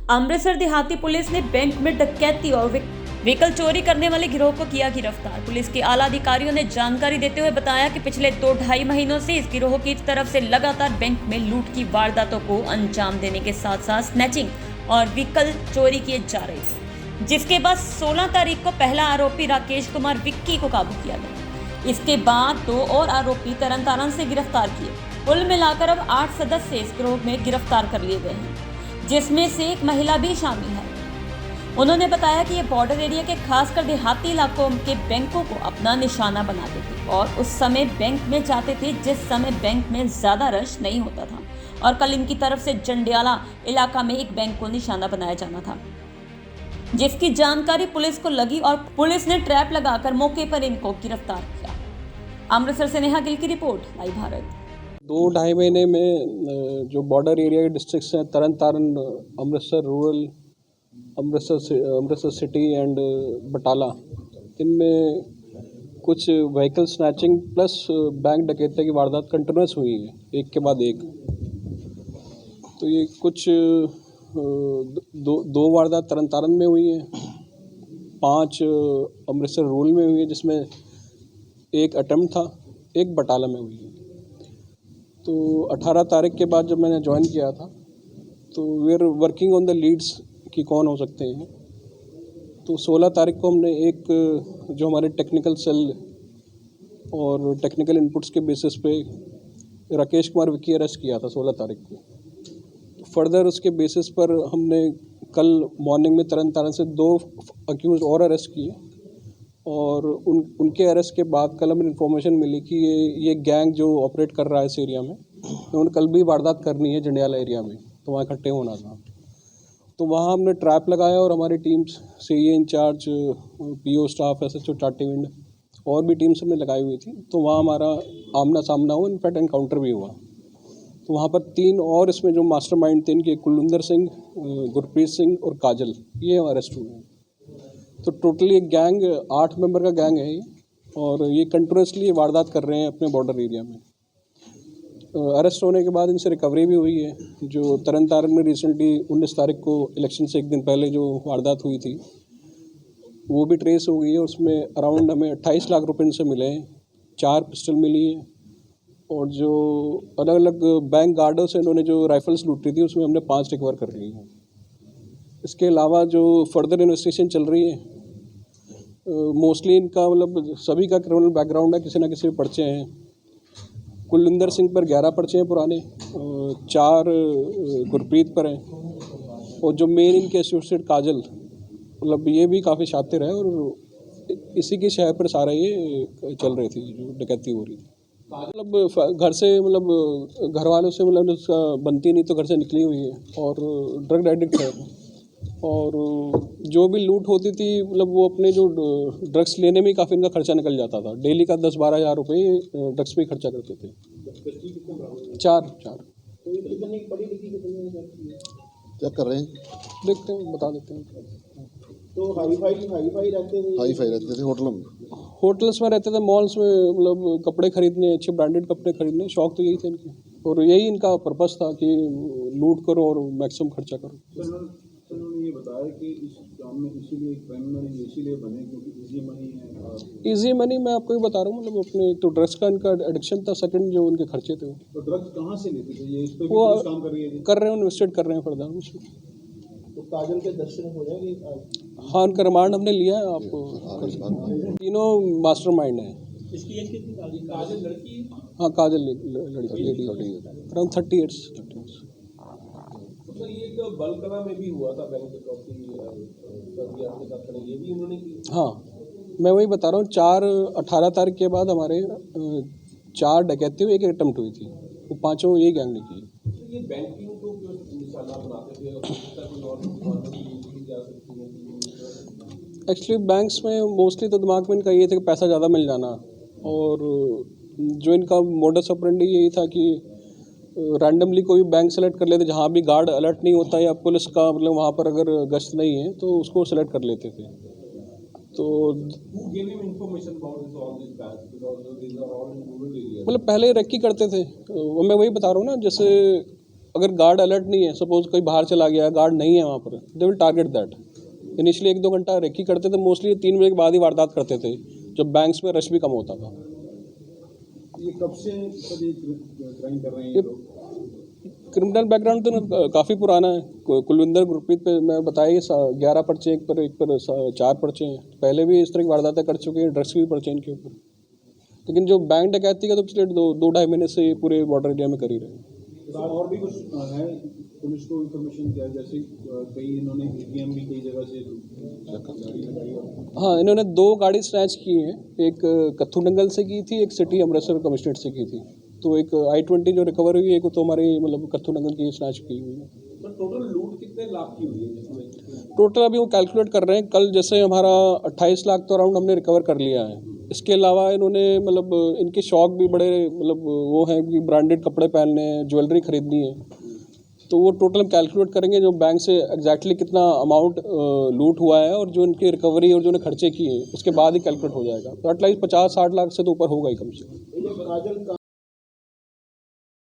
अमृतसर देहाती पुलिस ने बैंक में डकैती और व्हीकल चोरी करने वाले गिरोह को किया गिरफ्तार। पुलिस के आला अधिकारियों ने जानकारी देते हुए बताया कि पिछले 2-2.5 महीनों से इस गिरोह की तरफ से लगातार बैंक में लूट की वारदातों को अंजाम देने के साथ साथ स्नैचिंग और व्हीकल चोरी किए जा रहे थे, जिसके बाद 16 तारीख को पहला आरोपी राकेश कुमार विक्की को काबू किया गया। इसके बाद 2 और आरोपी तरन तारण से गिरफ्तार किए। कुल मिलाकर अब 8 सदस्य इस गिरोह में गिरफ्तार कर लिए गए हैं, जिसमें से एक महिला भी शामिल है। उन्होंने बताया कि ये बॉर्डर एरिया के खासकर देहाती इलाकों के बैंकों को अपना निशाना बनाते थे और उस समय बैंक में जाते थे जिस समय बैंक में ज़्यादा रश नहीं होता था, और कल इनकी तरफ से जंडियाला इलाका में एक बैंक को निशाना बनाया जाना था, जिसकी जानकारी पुलिस को लगी और पुलिस ने ट्रैप लगाकर मौके पर इनको गिरफ्तार किया। अमृतसर से नेहा गिल की रिपोर्ट, लाइव भारत। 2-2.5 महीने में जो बॉर्डर एरिया के डिस्ट्रिक्ट्स हैं, Tarn Taran, Amritsar rural, Amritsar city and Batala, इनमें कुछ व्हीकल स्नैचिंग प्लस बैंक डकैती की वारदात कंटिन्यूस हुई है, एक के बाद एक। तो ये कुछ दो वारदात तरन तारण में हुई हैं, 5 अमृतसर रूरल में हुई है, जिसमें एक अटेम्प्ट था, एक बटाला में हुई है। तो 18 तारीख के बाद जब मैंने ज्वाइन किया था, तो we are working on the leads कि कौन हो सकते हैं। तो 16 तारीख को हमने एक जो हमारे टेक्निकल सेल और टेक्निकल इनपुट्स के बेसिस पे राकेश कुमार विक्की अरेस्ट किया था 16 तारीख को। तो फर्दर उसके बेसिस पर हमने कल मॉर्निंग में तरन तारण से 2 अक्यूज और अरेस्ट किए, और उनके अरेस्ट के बाद कल हमें इन्फॉर्मेशन मिली कि ये गैंग जो ऑपरेट कर रहा है इस एरिया में, उन्होंने कल भी वारदात करनी है जंडियाला एरिया में, तो वहाँ इकट्ठे होना था। तो वहाँ हमने ट्रैप लगाया और हमारी टीम्स से ये इंचार्ज, पीओ स्टाफ, एसएचओ टाटीविंड और भी टीम्स हमने लगाई हुई थी। तो वहाँ हमारा आमना सामना हुआ, इनफैक्ट एनकाउंटर भी हुआ। तो वहाँ पर 3 और इसमें जो मास्टरमाइंड थे, इनके कुलविंदर सिंह, गुरप्रीत सिंह और काजल, ये अरेस्ट हुए हैं। तो टोटली एक गैंग 8 मेंबर का गैंग है ये, और ये कंटिन्यूसली वारदात कर रहे हैं अपने बॉर्डर एरिया में। अरेस्ट होने के बाद इनसे रिकवरी भी हुई है। जो तरन तारण में रिसेंटली 19 तारीख को इलेक्शन से एक दिन पहले जो वारदात हुई थी, वो भी ट्रेस हो गई है। उसमें अराउंड हमें 28 लाख रुपए इनसे मिले हैं, 4 पिस्टल मिली है, और जो अलग अलग बैंक गार्डों से इन्होंने जो राइफल्स लूटी थी, उसमें हमने 5 रिकवर कर ली हैं। इसके अलावा जो फर्दर इन्वेस्टिगेशन चल रही है, मोस्टली इनका मतलब सभी का क्रिमिनल बैकग्राउंड है, किसी ना किसी पर्चे हैं। कुलविंदर सिंह पर 11 पर्चे हैं पुराने, 4 गुरप्रीत पर हैं, और जो मेन इनके एसोसिएट काजल, मतलब ये भी काफ़ी शातिर है, और इसी के शहर पर सारा ये चल रही थी जो डकैती हो रही थी। मतलब घर से, मतलब घर वालों से मतलब उसका बनती नहीं, तो घर से निकली हुई है, और ड्रग एडिक्ट है। और जो भी लूट होती थी, मतलब वो अपने जो ड्रग्स लेने में काफ़ी इनका खर्चा निकल जाता था। डेली का 10-12 हज़ार रुपये ड्रग्स पे खर्चा करते थे। 4 चेक कर रहे हैं, देखते हैं, बता देते हैं। तो हाई फाई रहते थे होटल्स में रहते थे, मॉल्स में, मतलब कपड़े खरीदने, अच्छे ब्रांडेड कपड़े खरीदने, शौक तो यही थे इनके, और यही इनका पर्पस था कि लूट करो और मैक्सिमम खर्चा करो। उन्होंने ये बताया कि इस काम में इसीलिए क्रिमिनल इसीलिए बने क्योंकि इजी मनी है। इजी मनी मैं आपको ही बता रहा हूँ, मतलब अपने एक तो ड्रग्स का इनका एडिक्शन था, सेकंड जो उनके खर्चे थे। तो ड्रग्स कहाँ से लेते थे ये, इस पे भी वो कुछ काम कर रही है कर रहे हैं, इन्वेस्टेड कर रहे हैं फर्दर उसमें। तो काजल के दर्शन हो जाएंगे। हाँ, उनका रिमांड हमने लिया है, आप तीनों मास्टरमाइंड है। इसकी एज कितनी? काजल लड़की? हाँ, काजल लड़की, लेडी, अराउंड 30 ईयर्स। तो ये एक बलकला में भी हुआ था बैंक डकैती, आपके साथ खड़े, ये भी उन्होंने की? हाँ, मैं वही बता रहा हूँ। 18 तारीख के बाद हमारे 4 डकैती हुई, 1 अटेम्प्ट हुई थी, वो 5 ये गैंग ने की। तो ये बैंकिंग को क्यों निशाना बनाते थे, एक्चुअली बैंक्स में मोस्टली तो दिमाग में इनका ये था कि पैसा ज़्यादा मिल जाना, और जो इनका मोडस ऑपरेंडी यही था कि रैंडमली कोई बैंक सेलेक्ट कर लेते, जहाँ भी गार्ड अलर्ट नहीं होता या पुलिस का मतलब वहाँ पर अगर गश्त नहीं है तो उसको सेलेक्ट कर लेते थे। तो मतलब पहले रेकी करते थे, मैं वही बता रहा हूँ ना, जैसे अगर गार्ड अलर्ट नहीं है, सपोज कोई बाहर चला गया, गार्ड नहीं है वहाँ पर, they will target that. Initially 1-2 घंटा रेकी करते थे, मोस्टली 3 बजे के बाद ही वारदात करते थे, जब बैंक्स में रश भी कम होता था। ये कब से क्राइम कर रहे हैं ये लोग? क्रिमिनल बैकग्राउंड तो काफ़ी पुराना है। कुलविंदर गुरप्रीत पे मैं बताया 11 पर्चे, एक पर 4 पर्चे हैं। पहले भी इस तरह की वारदातें कर चुके हैं, ड्रग्स के भी पर्चे इनके ऊपर। लेकिन जो बैंक डकैती का तो पिछले 2-2.5 महीने से ये पूरे बॉर्डर एरिया में कर ही रहे हैं। और भी कुछ है पुलिस को इन्फॉर्मेशन क्या, जैसे कई इन्होंने ATM भी कई जगह से गाड़ी लगाई? हाँ, इन्होंने 2 गाड़ी स्नैच की हैं, एक कत्थू नंगल से की थी, एक सिटी अमृतसर कमिश्नरेट से की थी। तो एक I-20 जो रिकवर हुई है, एक तो हमारी मतलब कत्थू नंगल की स्नैच की हुई है। तो टोटल लूट कितने लाख की हुई है जिसमें? टोटल अभी वो कैलकुलेट कर रहे हैं। कल जैसे हमारा 28 लाख तो अराउंड हमने रिकवर कर लिया है। इसके अलावा इन्होंने मतलब इनके शौक भी बड़े मतलब वो हैं कि ब्रांडेड कपड़े पहनने हैं, ज्वेलरी खरीदनी है, तो वो टोटल हम कैलकुलेट करेंगे जो बैंक से एग्जैक्टली कितना अमाउंट लूट हुआ है और जो इनकी रिकवरी और जो उन्हें खर्चे किए उसके बाद ही कैलकुलेट हो जाएगा। तो एटलीस्ट 50-60 लाख से तो ऊपर होगा ही कम से कम।